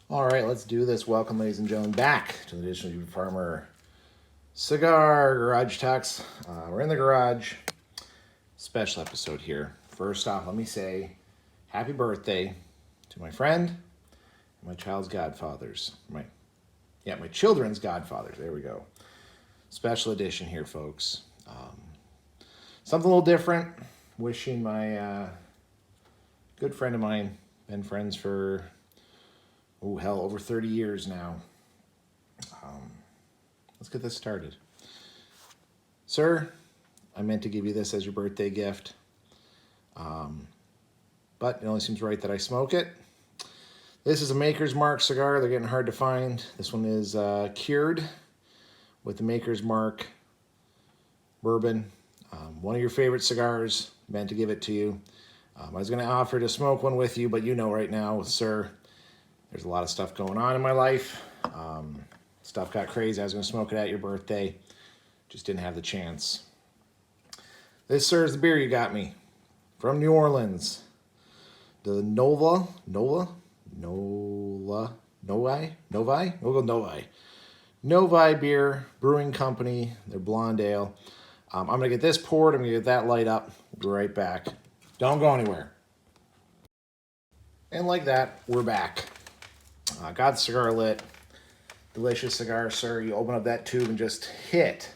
All right, let's do this. Welcome, ladies and gentlemen, back to the Additional Farmer Cigar Garage Talks. We're in the garage. Special episode here. First off, let me say happy birthday to my friend and my child's godfathers. My children's godfathers. There we go. Special edition here, folks. Something a little different. Wishing my good friend of mine, been friends for over 30 years now. Let's get this started. Sir, I meant to give you this as your birthday gift, but it only seems right that I smoke it. This is a Maker's Mark cigar. They're getting hard to find. This one is cured with the Maker's Mark bourbon. One of your favorite cigars. Meant to give it to you. I was going to offer to smoke one with you, but you know right now, sir, there's a lot of stuff going on in my life. Stuff got crazy. I was going to smoke it at your birthday. Just didn't have the chance. This, sir, is the beer you got me. From New Orleans. The Novi? Novi Beer Brewing Company. Their blonde ale. I'm going to get this poured. I'm going to get that light up. We'll be right back. Don't go anywhere. And like that, we're back. Got the cigar lit. Delicious cigar, sir. You open up that tube and just hit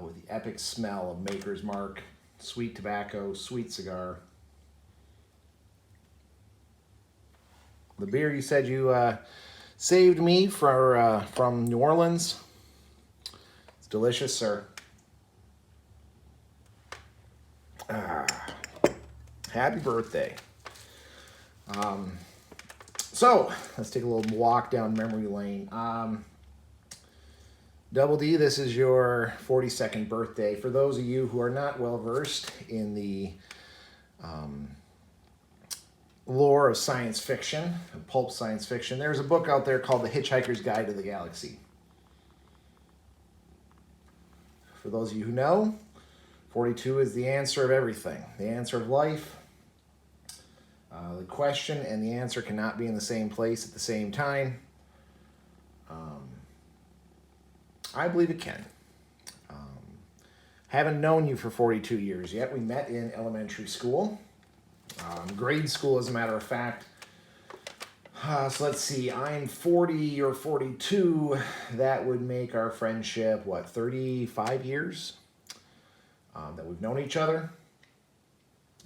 with the epic smell of Maker's Mark. Sweet tobacco, sweet cigar. The beer you said you saved me from New Orleans. It's delicious, sir. Happy birthday. So, let's take a little walk down memory lane. Double D, this is your 42nd birthday. For those of you who are not well versed in the lore of science fiction, pulp science fiction, there's a book out there called The Hitchhiker's Guide to the Galaxy. For those of you who know, 42 is the answer of everything, the answer of life. The question and the answer cannot be in the same place at the same time. I believe it can. Haven't known you for 42 years yet. We met in elementary school, grade school as a matter of fact. So let's see, I'm 40 or 42. That would make our friendship, 35 years that we've known each other.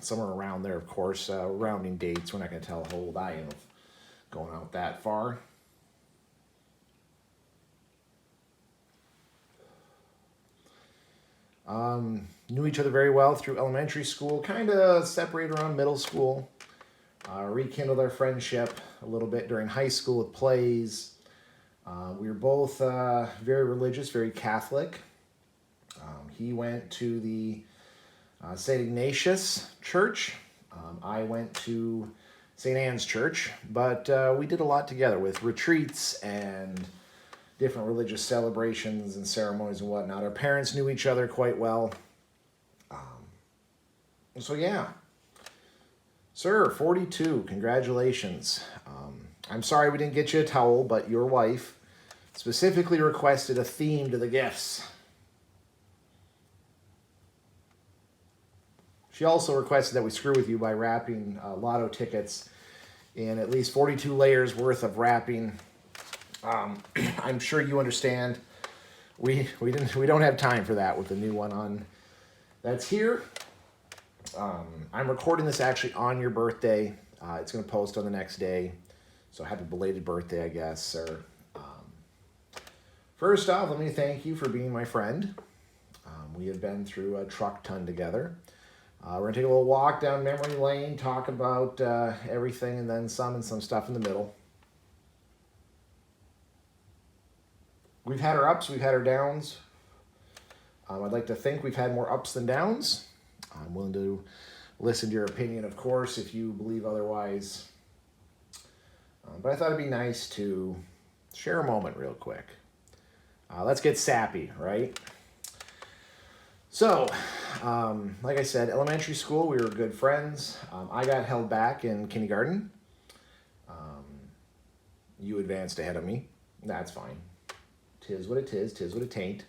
Somewhere around there, of course, rounding dates. We're not going to tell how old I am going out that far. Knew each other very well through elementary school, kind of separated around middle school. Rekindled our friendship a little bit during high school with plays. We were both very religious, very Catholic. He went to the St. Ignatius Church. I went to St. Anne's Church, but we did a lot together with retreats and different religious celebrations and ceremonies and whatnot. Our parents knew each other quite well. So yeah. Sir, 42, congratulations. I'm sorry we didn't get you a towel, but your wife specifically requested a theme to the gifts. She also requested that we screw with you by wrapping lotto tickets in at least 42 layers worth of wrapping. I'm sure you understand. We don't have time for that with the new one on that's here. I'm recording this actually on your birthday. It's going to post on the next day. So happy belated birthday, I guess, sir. First off, let me thank you for being my friend. We have been through a truck ton together. We're going to take a little walk down memory lane, talk about everything and then some, and some stuff in the middle. We've had our ups, we've had our downs. I'd like to think we've had more ups than downs. I'm willing to listen to your opinion, of course, if you believe otherwise. But I thought it'd be nice to share a moment real quick. Let's get sappy, right? So, like I said, elementary school, we were good friends. I got held back in kindergarten. You advanced ahead of me. That's fine. Tis what it is, tis what it tain't.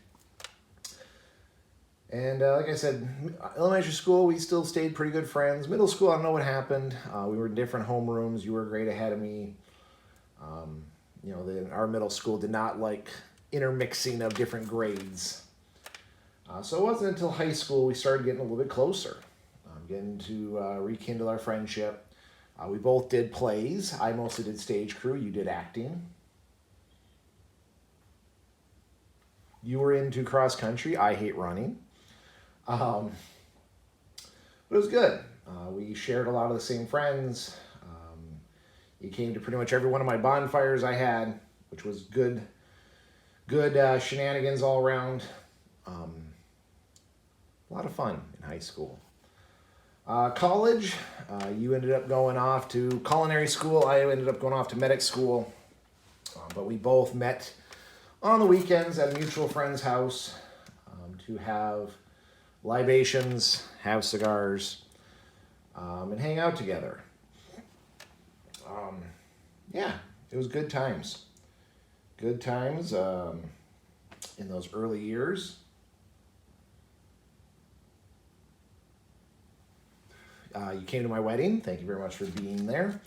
And like I said, elementary school, we still stayed pretty good friends. Middle school, I don't know what happened. We were in different homerooms. You were a grade ahead of me. Our middle school did not like intermixing of different grades. So it wasn't until high school we started getting a little bit closer, getting to rekindle our friendship. We both did plays. I mostly did stage crew. You did acting. You were into cross country. I hate running. But it was good. We shared a lot of the same friends. You came to pretty much every one of my bonfires I had, which was good shenanigans all around. A lot of fun in high school. College, you ended up going off to culinary school. I ended up going off to medic school. But we both met on the weekends at a mutual friend's house to have libations, have cigars, and hang out together. Yeah, it was good times. Good times in those early years. You came to my wedding. Thank you very much for being there.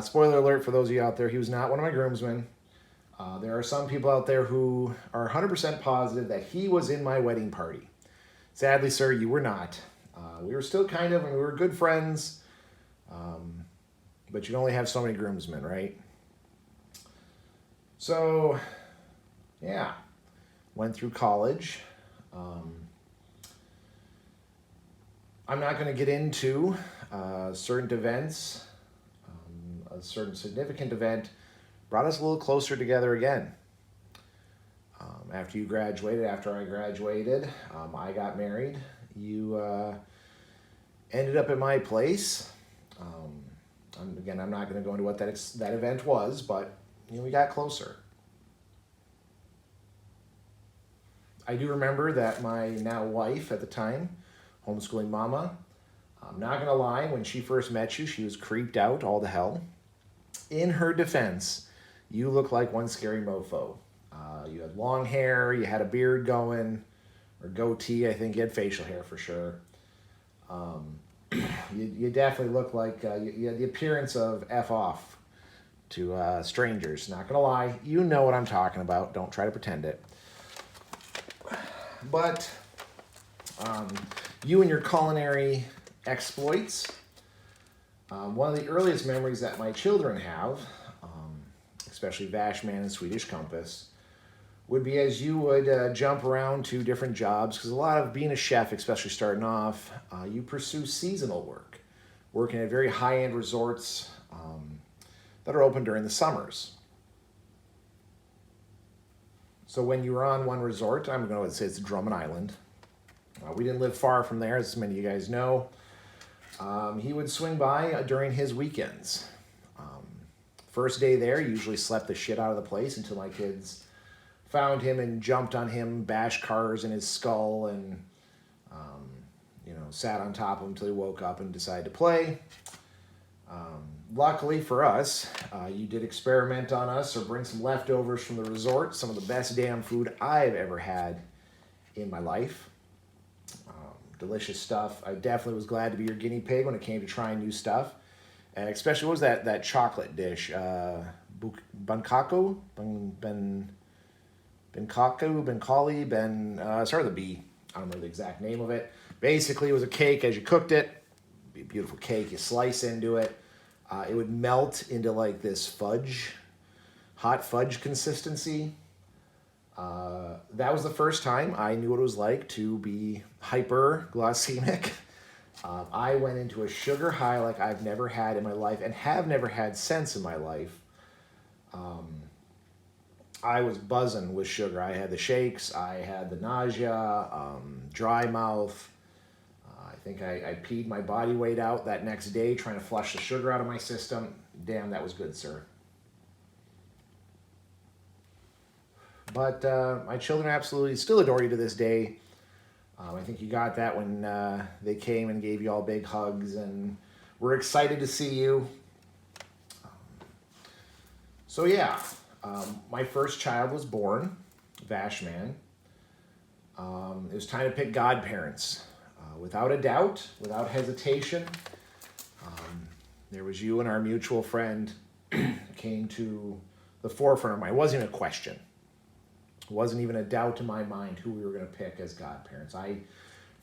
Spoiler alert for those of you out there, he was not one of my groomsmen. There are some people out there who are 100% positive that he was in my wedding party. Sadly, sir, you were not. We were still we were good friends, but you can only have so many groomsmen, right? So, yeah, went through college. I'm not going to get into certain events. A certain significant event brought us a little closer together again. After I graduated, I got married. You ended up at my place. Again, I'm not going to go into what that event was, but we got closer. I do remember that my now wife at the time, homeschooling mama, I'm not going to lie, when she first met you, she was creeped out all to hell. In her defense, you look like one scary mofo. You had long hair, you had a beard going, or goatee, I think you had facial hair for sure. You definitely look like you had the appearance of F off to strangers. Not gonna lie, you know what I'm talking about. Don't try to pretend it. But you and your culinary exploits, one of the earliest memories that my children have, especially Vashman and Swedish Compass, would be as you would jump around to different jobs, because a lot of being a chef, especially starting off, you pursue seasonal work, working at very high-end resorts that are open during the summers. So when you were on one resort, I'm going to say it's Drummond Island. We didn't live far from there, as many of you guys know. He would swing by during his weekends. First day there, usually slept the shit out of the place until my kids found him and jumped on him, bashed cars in his skull, and sat on top of him until he woke up and decided to play. Luckily for us, you did experiment on us or bring some leftovers from the resort, some of the best damn food I've ever had in my life. Delicious stuff. I definitely was glad to be your guinea pig when it came to trying new stuff. And especially, what was that chocolate dish? Bankaku? Start with a B. I don't remember the exact name of it. Basically, it was a cake as you cooked it. It'd be a beautiful cake. You slice into it. It would melt into like this hot fudge consistency. That was the first time I knew what it was like to be hyperglycemic. I went into a sugar high like I've never had in my life and have never had since in my life. I was buzzing with sugar. I had the shakes, I had the nausea, dry mouth. I think I peed my body weight out that next day trying to flush the sugar out of my system. Damn, that was good, sir. But my children absolutely still adore you to this day. I think you got that when they came and gave you all big hugs and were excited to see you. So yeah, my first child was born, Vashman. It was time to pick godparents. Without a doubt, without hesitation, there was you and our mutual friend came to the forefront of mine. It wasn't even a question. It wasn't even a doubt in my mind who we were going to pick as godparents. I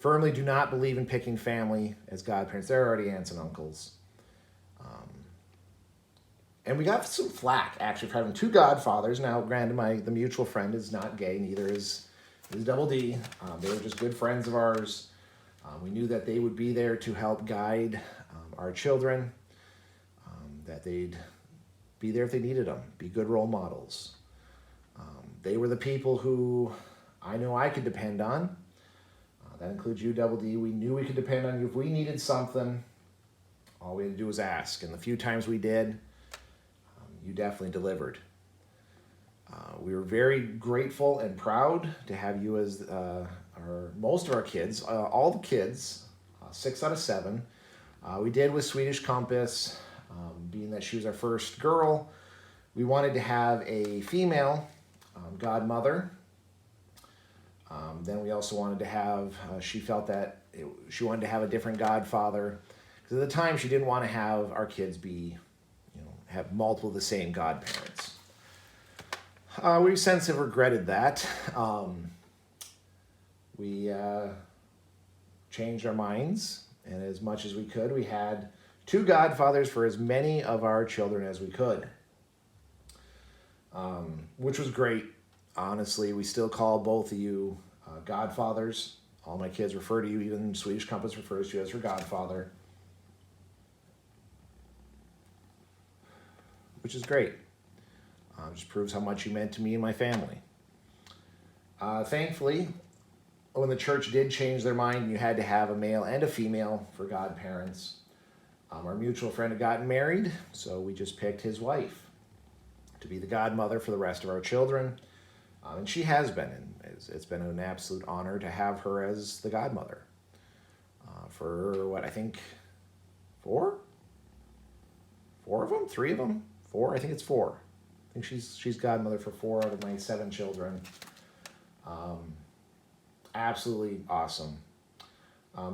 firmly do not believe in picking family as godparents. They're already aunts and uncles. And we got some flack, actually, for having two godfathers. Now, granted, the mutual friend is not gay, neither is Double D. They were just good friends of ours. We knew that they would be there to help guide our children, that they'd be there if they needed them, be good role models. They were the people who I knew I could depend on. That includes you, Double D. We knew we could depend on you. If we needed something, all we had to do was ask. And the few times we did, you definitely delivered. We were very grateful and proud to have you as most of our kids, all the kids, 6 out of 7. We did with Swedish Compass, being that she was our first girl. We wanted to have a female godmother. Then we also wanted to have, she felt that she wanted to have a different godfather. Because at the time she didn't want to have our kids be, have multiple of the same godparents. We since have regretted that. We changed our minds, and as much as we could, we had 2 godfathers for as many of our children as we could, which was great. Honestly, we still call both of you godfathers. All my kids refer to you, even Swedish Compass refers to you as her godfather, which is great. Just proves how much you meant to me and my family. Thankfully, when the church did change their mind and you had to have a male and a female for godparents, our mutual friend had gotten married, so we just picked his wife to be the godmother for the rest of our children. And she has been, and it's been an absolute honor to have her as the godmother. For what, I think 4? 4 of them? 3 of them? 4? I think it's 4. I think she's godmother for 4 out of my 7 children. Absolutely awesome.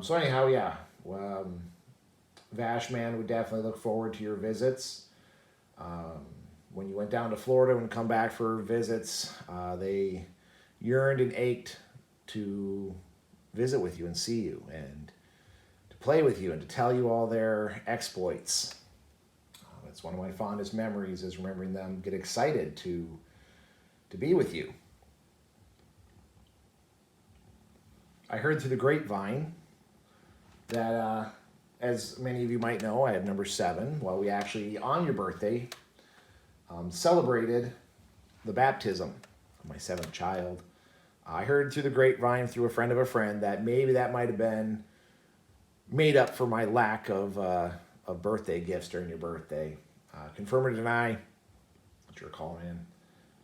So anyhow, yeah. Vashman would definitely look forward to your visits. When you went down to Florida and come back for visits, they yearned and ached to visit with you and see you and to play with you and to tell you all their exploits. That's one of my fondest memories, is remembering them get excited to be with you. I heard through the grapevine that, as many of you might know, I had number 7. Well, we actually, on your birthday, celebrated the baptism of my 7th child. I heard through the grapevine, through a friend of a friend, that maybe that might have been made up for my lack of birthday gifts during your birthday. Confirm or deny, what you're calling in.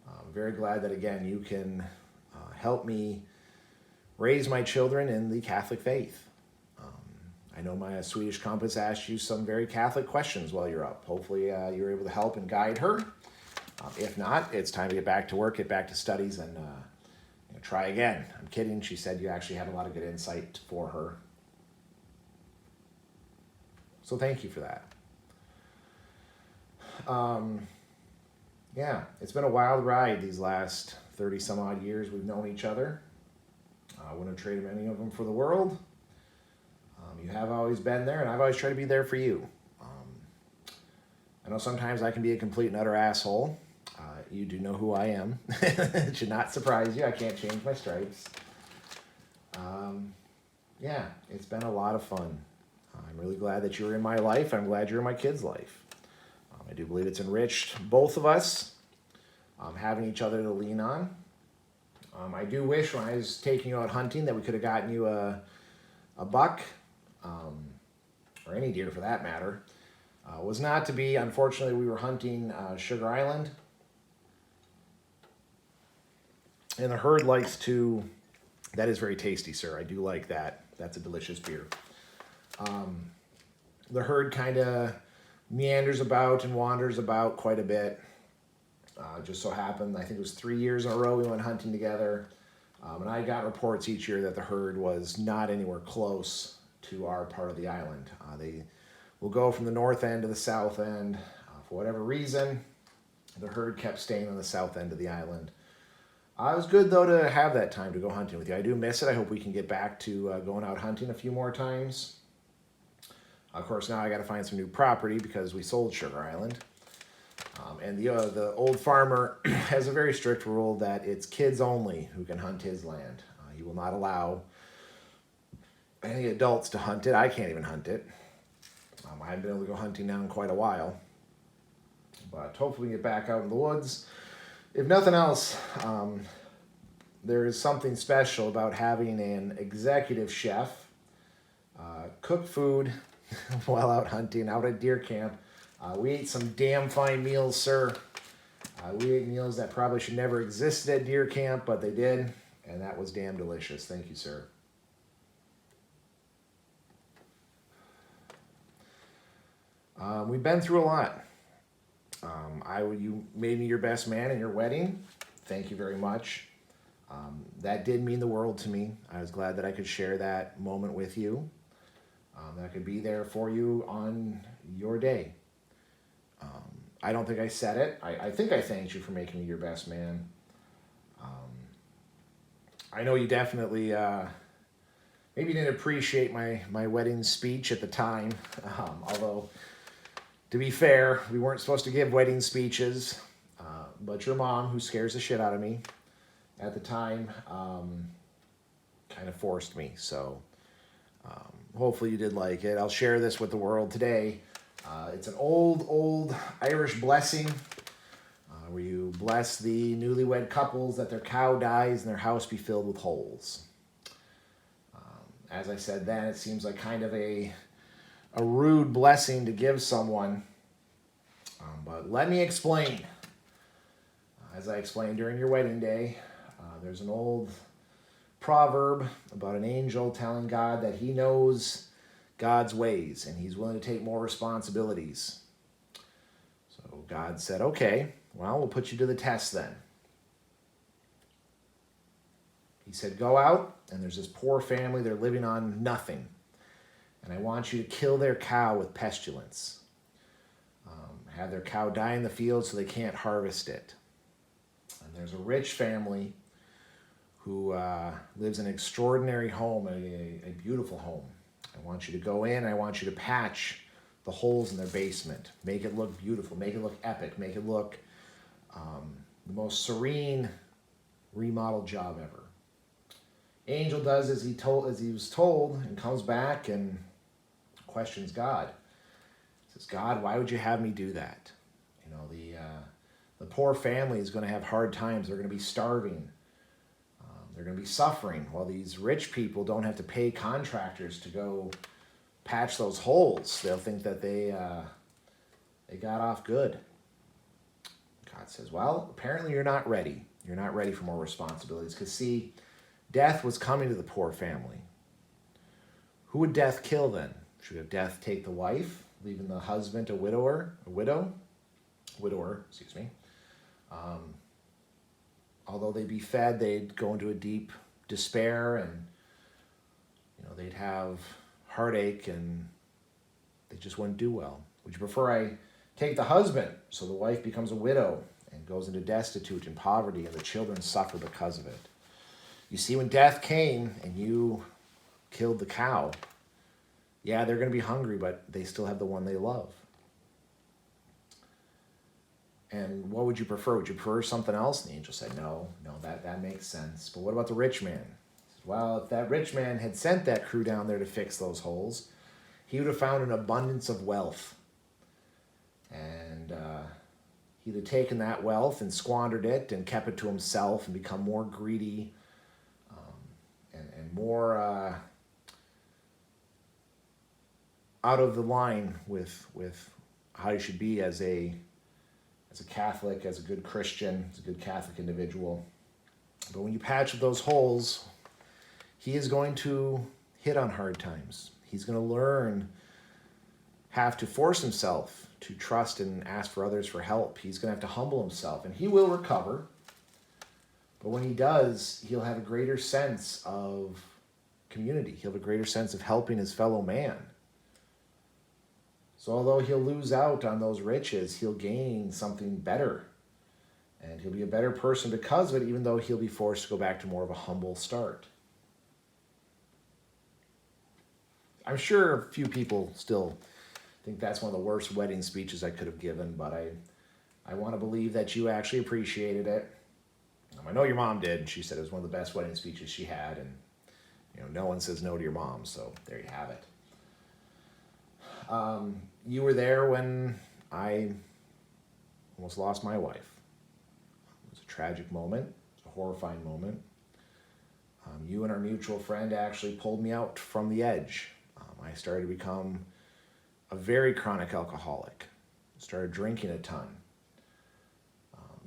I'm very glad that, again, you can help me raise my children in the Catholic faith. I know my Swedish Compass asked you some very Catholic questions while you're up. Hopefully you were able to help and guide her. If not, it's time to get back to work, get back to studies, and try again. I'm kidding. She said you actually had a lot of good insight for her. So thank you for that. Yeah, it's been a wild ride these last 30 some odd years we've known each other. I wouldn't have traded any of them for the world. You have always been there, and I've always tried to be there for you. I know sometimes I can be a complete and utter asshole. You do know who I am. It should not surprise you. I can't change my stripes. Yeah, it's been a lot of fun. I'm really glad that you're in my life. I'm glad you're in my kids' life. I do believe it's enriched both of us, having each other to lean on. I do wish when I was taking you out hunting that we could have gotten you a buck, or any deer for that matter. Was not to be. Unfortunately, we were hunting Sugar Island, and the herd likes to. That is very tasty, sir. I do like that. That's a delicious beer. The herd kind of meanders about and wanders about quite a bit. Just so happened, I think it was 3 years in a row we went hunting together. And I got reports each year that the herd was not anywhere close to our part of the island. They will go from the north end to the south end. For whatever reason, the herd kept staying on the south end of the island. It was good, though, to have that time to go hunting with you. I do miss it. I hope we can get back to going out hunting a few more times. Of course, now I got to find some new property because we sold Sugar Island. And the old farmer has a very strict rule that it's kids only who can hunt his land. He will not allow any adults to hunt it. I can't even hunt it. I haven't been able to go hunting now in quite a while. But hopefully we can get back out in the woods. If nothing else, there is something special about having an executive chef cook food while out hunting, out at deer camp. We ate some damn fine meals, sir. We ate meals that probably should never exist at deer camp, but they did, and that was damn delicious. Thank you, sir. We've been through a lot. You made me your best man in your wedding. Thank you very much. That did mean the world to me. I was glad that I could share that moment with you. That I could be there for you on your day. I don't think I said it. I think I thanked you for making me your best man. I know you definitely maybe didn't appreciate my wedding speech at the time. Although, to be fair, we weren't supposed to give wedding speeches. But your mom, who scares the shit out of me at the time, kind of forced me. So hopefully you did like it. I'll share this with the world today. It's an old Irish blessing where you bless the newlywed couples that their cow dies and their house be filled with holes. As I said then, it seems like kind of a rude blessing to give someone. But let me explain. As I explained during your wedding day, there's an old proverb about an angel telling God that he knows God's ways and he's willing to take more responsibilities. So God said, okay, well, we'll put you to the test then. He said, go out, and there's this poor family, they're living on nothing. And I want you to kill their cow with pestilence. Have their cow die in the field so they can't harvest it. And there's a rich family who lives in an extraordinary home, a beautiful home. I want you to go in, I want you to patch the holes in their basement. Make it look beautiful, make it look epic, make it look the most serene remodel job ever. Angel does as he was told and comes back and questions God. He says, God, why would you have me do that? You know, the poor family is going to have hard times. They're going to be starving. They're going to be suffering while these rich people don't have to pay contractors to go patch those holes. They'll think that they got off good. God says, well, apparently you're not ready. You're not ready for more responsibilities. Because see, death was coming to the poor family. Who would death kill then? Should death take the wife, leaving the husband a widower, excuse me. Although they'd be fed, they'd go into a deep despair and, they'd have heartache and they just wouldn't do well. Would you prefer I take the husband so the wife becomes a widow and goes into destitute and poverty and the children suffer because of it? You see, when death came and you killed the cow, yeah, they're going to be hungry, but they still have the one they love. And what would you prefer? Would you prefer something else? And the angel said, no, that makes sense. But what about the rich man? He said, well, if that rich man had sent that crew down there to fix those holes, he would have found an abundance of wealth. And he'd have taken that wealth and squandered it and kept it to himself and become more greedy and more out of the line with how you should be as a Catholic, as a good Christian, as a good Catholic individual. But when you patch up those holes, he is going to hit on hard times. He's going to learn have to force himself to trust and ask for others for help. He's going to have to humble himself, and he will recover. But when he does, he'll have a greater sense of community. He'll have a greater sense of helping his fellow man. So although he'll lose out on those riches, he'll gain something better. And he'll be a better person because of it, even though he'll be forced to go back to more of a humble start. I'm sure a few people still think that's one of the worst wedding speeches I could have given, but I want to believe that you actually appreciated it. I know your mom did. She said it was one of the best wedding speeches she had, and no one says no to your mom, so there you have it. You were there when I almost lost my wife. It was a tragic moment, a horrifying moment. You and our mutual friend actually pulled me out from the edge. I started to become a very chronic alcoholic. Started drinking a ton.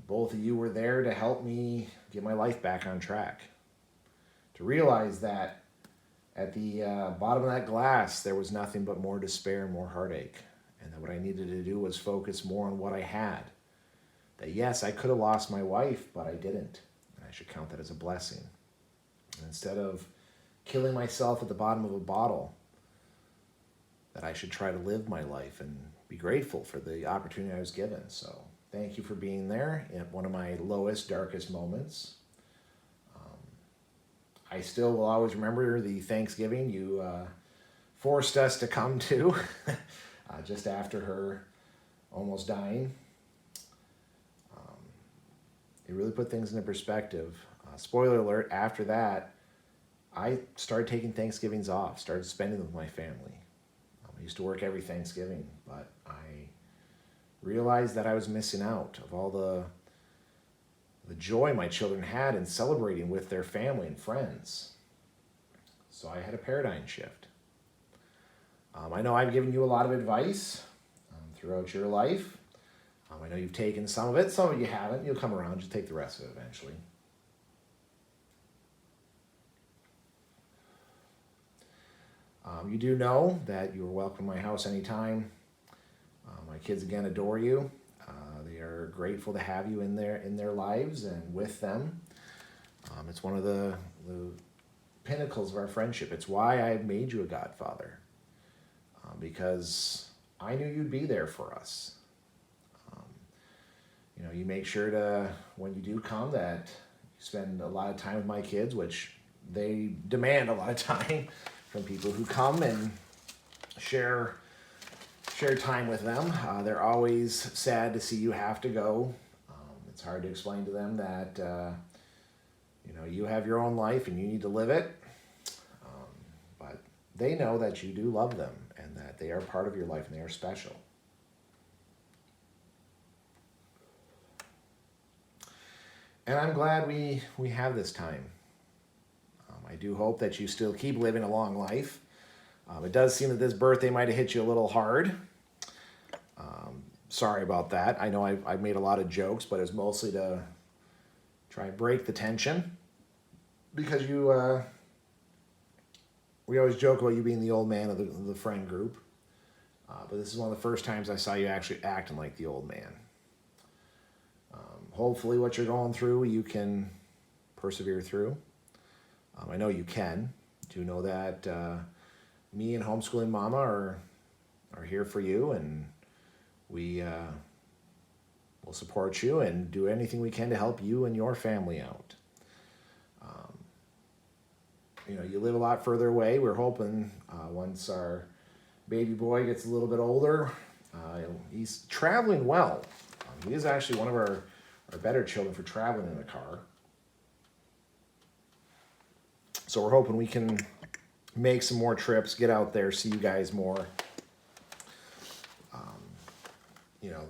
Both of you were there to help me get my life back on track. To realize that at the bottom of that glass, there was nothing but more despair and more heartache. And that what I needed to do was focus more on what I had. That yes, I could have lost my wife, but I didn't. And I should count that as a blessing. And instead of killing myself at the bottom of a bottle, that I should try to live my life and be grateful for the opportunity I was given. So thank you for being there at one of my lowest, darkest moments. I still will always remember the Thanksgiving you forced us to come to just after her almost dying. It really put things into perspective. Spoiler alert, after that, I started taking Thanksgivings off, started spending them with my family. I used to work every Thanksgiving, but I realized that I was missing out of all the joy my children had in celebrating with their family and friends. So I had a paradigm shift. I know I've given you a lot of advice throughout your life. I know you've taken some of it, some of you haven't. You'll come around, just take the rest of it eventually. You do know that you are welcome in my house anytime. My kids, again, adore you. They are grateful to have you in their lives and with them. It's one of the pinnacles of our friendship. It's why I made you a godfather. Because I knew you'd be there for us. You make sure to, when you do come, that you spend a lot of time with my kids, which they demand a lot of time from people who come and share time with them. They're always sad to see you have to go. It's hard to explain to them that you have your own life and you need to live it. But they know that you do love them and that they are part of your life and they are special. And I'm glad we have this time. I do hope that you still keep living a long life. It does seem that this birthday might have hit you a little hard. Sorry about that. I know I've made a lot of jokes, but it's mostly to try and break the tension. Because we always joke about you being the old man of the friend group. But this is one of the first times I saw you actually acting like the old man. Hopefully what you're going through, you can persevere through. I know you can. Do know that me and Homeschooling Mama are here for you, and we will support you and do anything we can to help you and your family out. You live a lot further away. We're hoping once our baby boy gets a little bit older, he's traveling well. He is actually one of our better children for traveling in a car. So we're hoping we can make some more trips, get out there, see you guys more.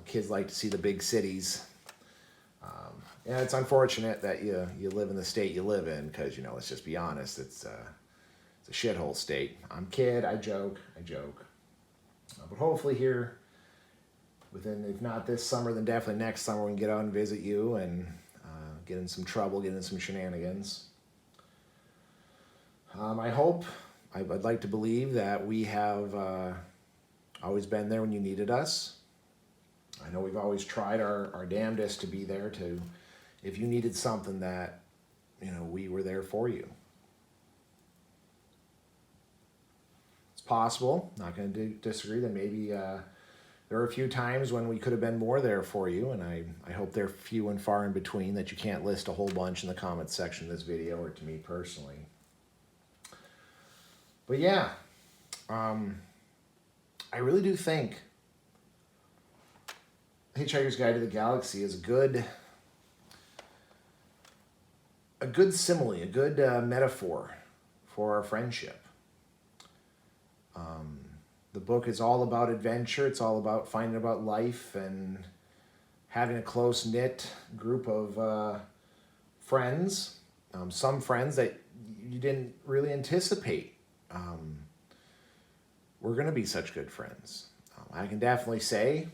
Kids like to see the big cities. And it's unfortunate that you live in the state you live in because, let's just be honest, it's a shithole state. I'm kid, I joke. But hopefully here, within, if not this summer, then definitely next summer, we can get out and visit you and get in some trouble, get in some shenanigans. I'd like to believe that we have Always been there when you needed us. I know we've always tried our damnedest to be there to, if you needed something, that, you know, we were there for you. It's possible, not going to disagree, that maybe there are a few times when we could have been more there for you, and I hope they're few and far in between, that you can't list a whole bunch in the comments section of this video or to me personally. But yeah, I really do think Hitchhiker's Guide to the Galaxy is a good simile, a good metaphor for our friendship. The book is all about adventure. It's all about finding about life and having a close-knit group of friends. Some friends that you didn't really anticipate were going to be such good friends. I can definitely say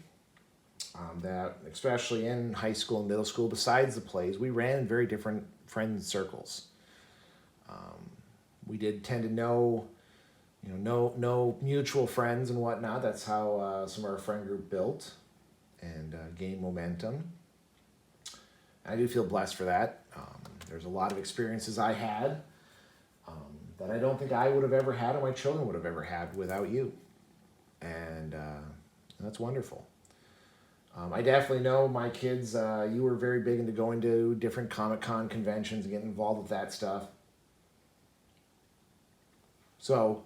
that, especially in high school and middle school, besides the plays, we ran in very different friend circles. We did tend to know, you know, no mutual friends and whatnot. That's how some of our friend group built and gained momentum. I do feel blessed for that. There's a lot of experiences I had that I don't think I would have ever had or my children would have ever had without you. And that's wonderful. I definitely know my kids, you were very big into going to different Comic-Con conventions and getting involved with that stuff. So,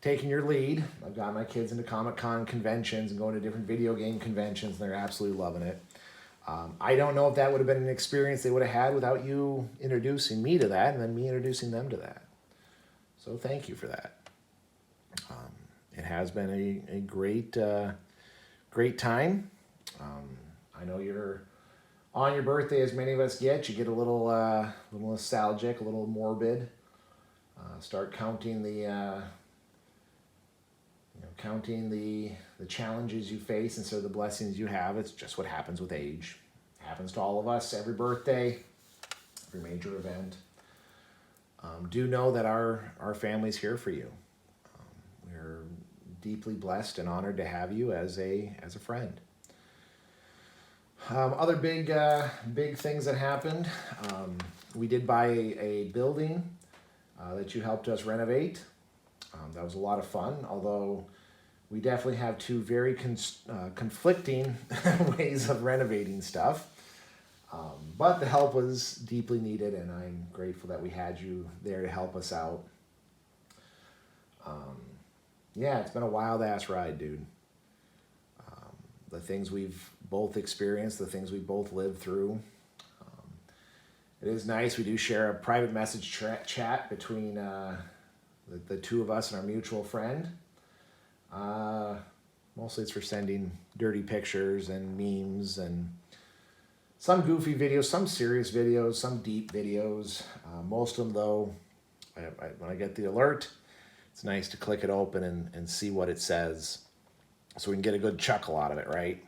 taking your lead, I've got my kids into Comic-Con conventions and going to different video game conventions, and they're absolutely loving it. I don't know if that would have been an experience they would have had without you introducing me to that and then me introducing them to that. So thank you for that. It has been a great time. I know you're on your birthday, as many of us get. You get a little nostalgic, a little morbid. Start counting the challenges you face instead of the blessings you have. It's just what happens with age. It happens to all of us. Every birthday, every major event. Do know that our family's here for you. We're deeply blessed and honored to have you as a friend. Other big things that happened. We did buy a building that you helped us renovate. That was a lot of fun, although we definitely have two very conflicting ways of renovating stuff. But the help was deeply needed, and I'm grateful that we had you there to help us out. Yeah, it's been a wild-ass ride, dude. The things we've both experienced, the things we both lived through. It is nice. We do share a private message chat between the two of us and our mutual friend. Mostly it's for sending dirty pictures and memes and some goofy videos, some serious videos, some deep videos. Most of them, though, when I get the alert, it's nice to click it open and see what it says so we can get a good chuckle out of it, right?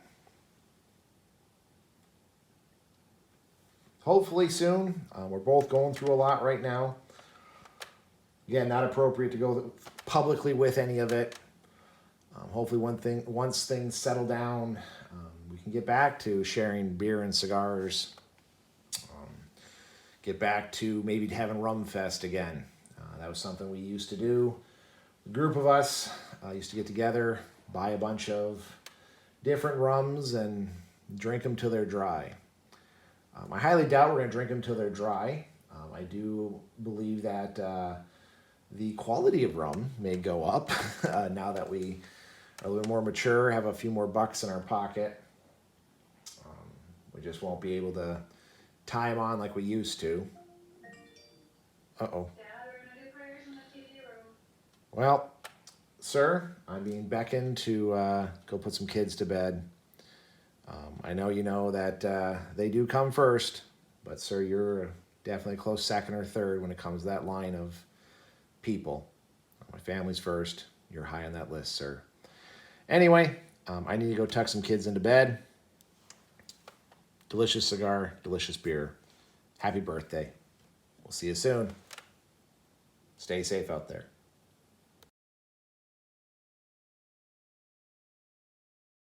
Hopefully soon. We're both going through a lot right now. Again, not appropriate to go publicly with any of it. Hopefully once things settle down, we can get back to sharing beer and cigars. Get back to maybe having Rum Fest again. That was something we used to do. A group of us used to get together, buy a bunch of different rums and drink them till they're dry. I highly doubt we're going to drink them till they're dry. I do believe that the quality of rum may go up now that we are a little more mature, have a few more bucks in our pocket. We just won't be able to tie them on like we used to. Uh-oh. Well, sir, I'm being beckoned to go put some kids to bed. I know you know that they do come first, but sir, you're definitely a close second or third when it comes to that line of people. My family's first. You're high on that list, sir. Anyway, I need to go tuck some kids into bed. Delicious cigar, delicious beer. Happy birthday. We'll see you soon. Stay safe out there.